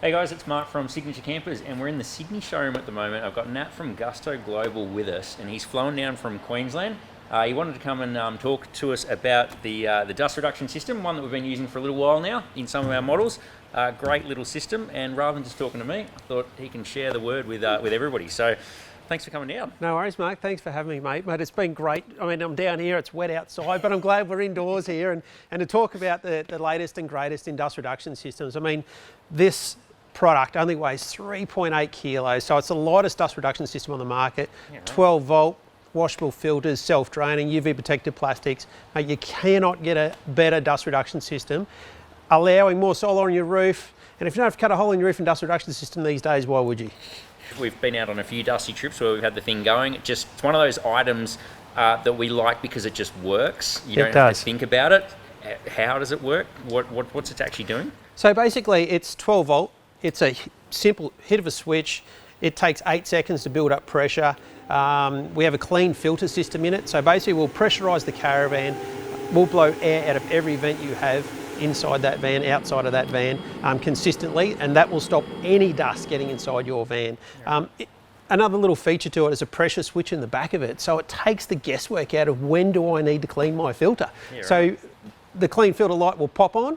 Hey guys, it's Mark from Signature Campers, and we're in the Sydney showroom at the moment. I've got Nat from Gusto Global with us, and he's flown down from Queensland. He wanted to come and talk to us about the dust reduction system, one that we've been using for a little while now in some of our models. Great little system, and rather than just talking to me, I thought he can share the word with everybody. So thanks for coming down. No worries, Mark. Thanks for having me, mate. It's been great. I mean, I'm down here, it's wet outside, but I'm glad we're indoors here and to talk about the latest and greatest in dust reduction systems. I mean, this product only weighs 3.8 kilos, so it's the lightest dust reduction system on the market. Yeah, right. 12 volt, washable filters, self-draining, UV protected plastics. Mate, you cannot get a better dust reduction system, allowing more solar on your roof. And if you don't have to cut a hole in your roof and dust reduction system these days, why would you? We've been out on a few dusty trips where we've had the thing going. It's one of those items that we like because it just works. You don't have to think about it. How does it work? What's it actually doing? So basically it's 12 volt. It's a simple hit of a switch. It takes 8 seconds to build up pressure. We have a clean filter system in it. So basically we'll pressurise the caravan. We'll blow air out of every vent you have inside that van, outside of that van, consistently, and that will stop any dust getting inside your van. Another little feature to it is a pressure switch in the back of it. So it takes the guesswork out of when do I need to clean my filter. Yeah, right. So the clean filter light will pop on.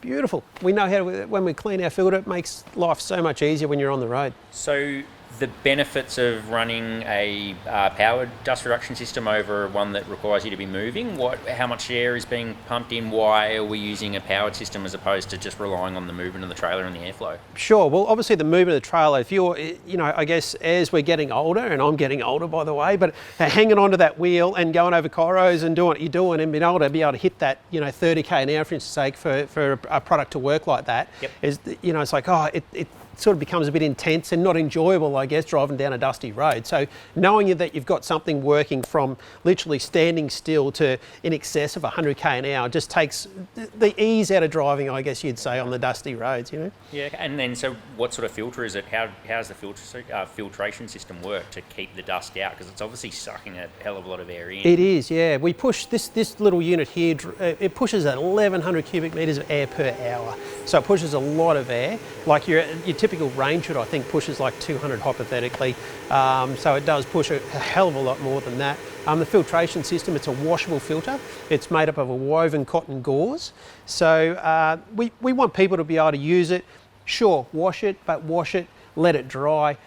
Beautiful. We know how to, when we clean our filter, it makes life so much easier when you're on the road. So the benefits of running a powered dust reduction system over one that requires you to be moving, how much air is being pumped in? Why are we using a powered system as opposed to just relying on the movement of the trailer and the airflow? Sure. Well, obviously the movement of the trailer, if you're, I guess as we're getting older, and I'm getting older by the way, but hanging onto that wheel and going over corros and doing what you're doing and being able to hit that, 30k an hour for instance sake for a product to work like that, yep. Is, it's like, it sort of becomes a bit intense and not enjoyable, I guess, driving down a dusty road. So knowing that you've got something working from literally standing still to in excess of 100k an hour just takes the ease out of driving, I guess you'd say, on the dusty roads, Yeah, and then so what sort of filter is it? How does the filtration system work to keep the dust out? Because it's obviously sucking a hell of a lot of air in. It is, yeah. We push this little unit here, it pushes 1,100 cubic metres of air per hour. So it pushes a lot of air. Like your typical range hood, I think, pushes like 200 hypothetically. So it does push a hell of a lot more than that. The filtration system, it's a washable filter. It's made up of a woven cotton gauze. So we want people to be able to use it. Sure, wash it, but wash it, let it dry.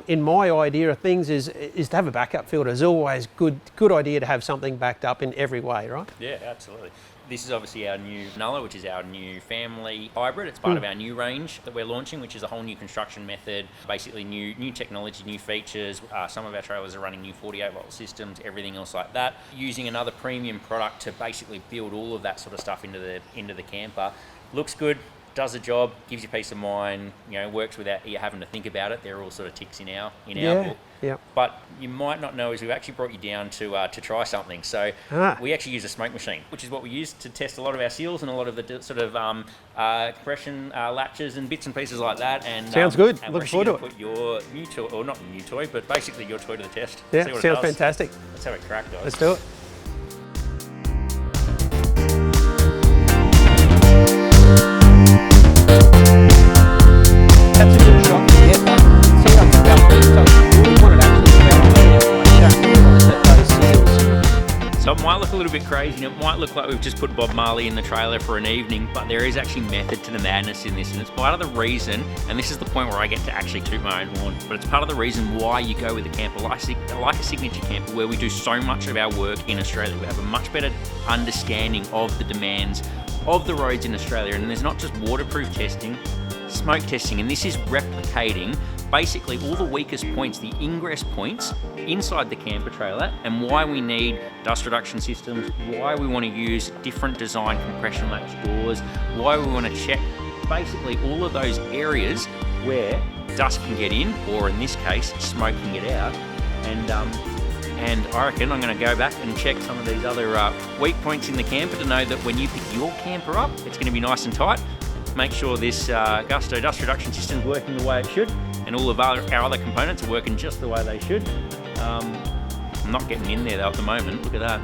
In my idea of things is to have a backup filter. It's always good idea to have something backed up in every way, right? Yeah, absolutely. This is obviously our new Nulla, which is our new family hybrid. It's part of our new range that we're launching, which is a whole new construction method, basically new technology, new features. Some of our trailers are running new 48 volt systems, everything else like that. Using another premium product to basically build all of that sort of stuff into the camper. Looks good, does the job, gives you peace of mind, works without you having to think about it. They're all sort of ticks in our book. Yeah. But you might not know is we've actually brought you down to try something. So we actually use a smoke machine, which is what we use to test a lot of our seals and a lot of the sort of compression latches and bits and pieces like that. And sounds good. And looking forward to it. Put your new toy, or not new toy, but basically your toy to the test. Yeah, sounds fantastic. Let's have a crack, guys. Let's do it. That's a good shot. Yeah. See how it's about this. So we want it actually So it might look a little bit crazy, and it might look like we've just put Bob Marley in the trailer for an evening, but there is actually method to the madness in this, and it's part of the reason, and this is the point where I get to actually toot my own horn, but it's part of the reason why you go with a camper like a Signature Camper, where we do so much of our work in Australia. We have a much better understanding of the demands of the roads in Australia, and there's not just waterproof testing, smoke testing, and this is replicating basically all the weakest points, the ingress points inside the camper trailer, and why we need dust reduction systems, why we want to use different design compression latch doors, why we want to check basically all of those areas where dust can get in, or in this case, smoke can get out. And I reckon I'm going to go back and check some of these other weak points in the camper to know that when you pick your camper up, it's going to be nice and tight. Make sure this Gusto dust reduction system is working the way it should, and all of our other components are working just the way they should. I'm not getting in there though at the moment. Look at that.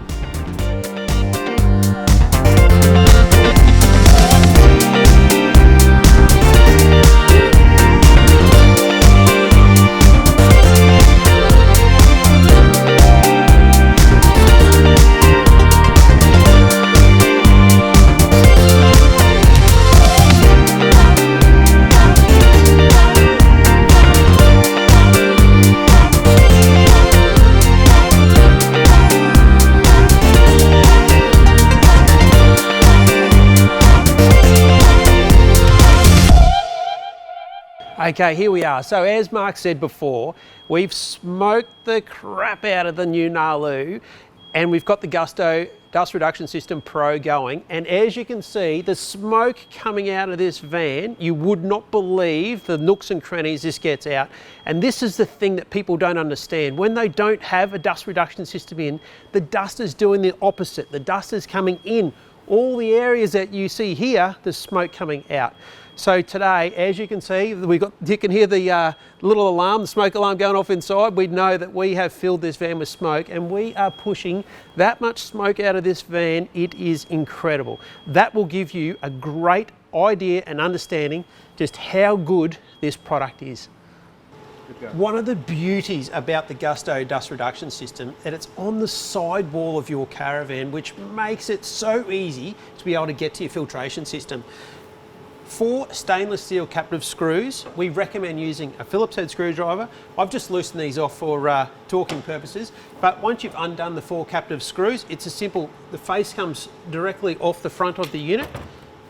Okay, here we are. So as Mark said before, we've smoked the crap out of the new Nalu, and we've got the Gusto Dust Reduction System Pro going. And as you can see, the smoke coming out of this van, you would not believe the nooks and crannies this gets out. And this is the thing that people don't understand. When they don't have a dust reduction system in, the dust is doing the opposite. The dust is coming in. All the areas that you see here, there's smoke coming out. So today, as you can see, you can hear the little alarm, the smoke alarm going off inside. We know that we have filled this van with smoke, and we are pushing that much smoke out of this van. It is incredible. That will give you a great idea and understanding just how good this product is. One of the beauties about the Gusto dust reduction system is that it's on the sidewall of your caravan, which makes it so easy to be able to get to your filtration system. For stainless steel captive screws, we recommend using a Phillips head screwdriver. I've just loosened these off for torquing purposes, but once you've undone the 4 captive screws, it's a simple, the face comes directly off the front of the unit,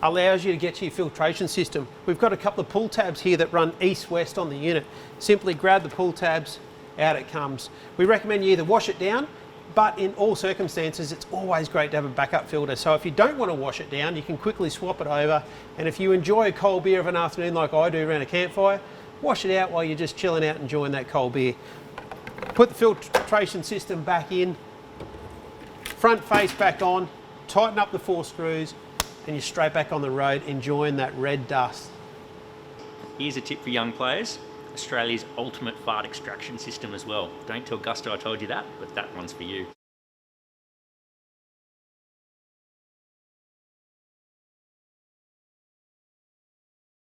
allows you to get to your filtration system. We've got a couple of pull tabs here that run east-west on the unit. Simply grab the pull tabs, out it comes. We recommend you either wash it down, but in all circumstances, it's always great to have a backup filter. So if you don't want to wash it down, you can quickly swap it over. And if you enjoy a cold beer of an afternoon like I do around a campfire, wash it out while you're just chilling out enjoying that cold beer. Put the filtration system back in, front face back on, tighten up the 4 screws, and you're straight back on the road enjoying that red dust. Here's a tip for young players. Australia's ultimate fart extraction system as well. Don't tell Gusto I told you that, but that one's for you.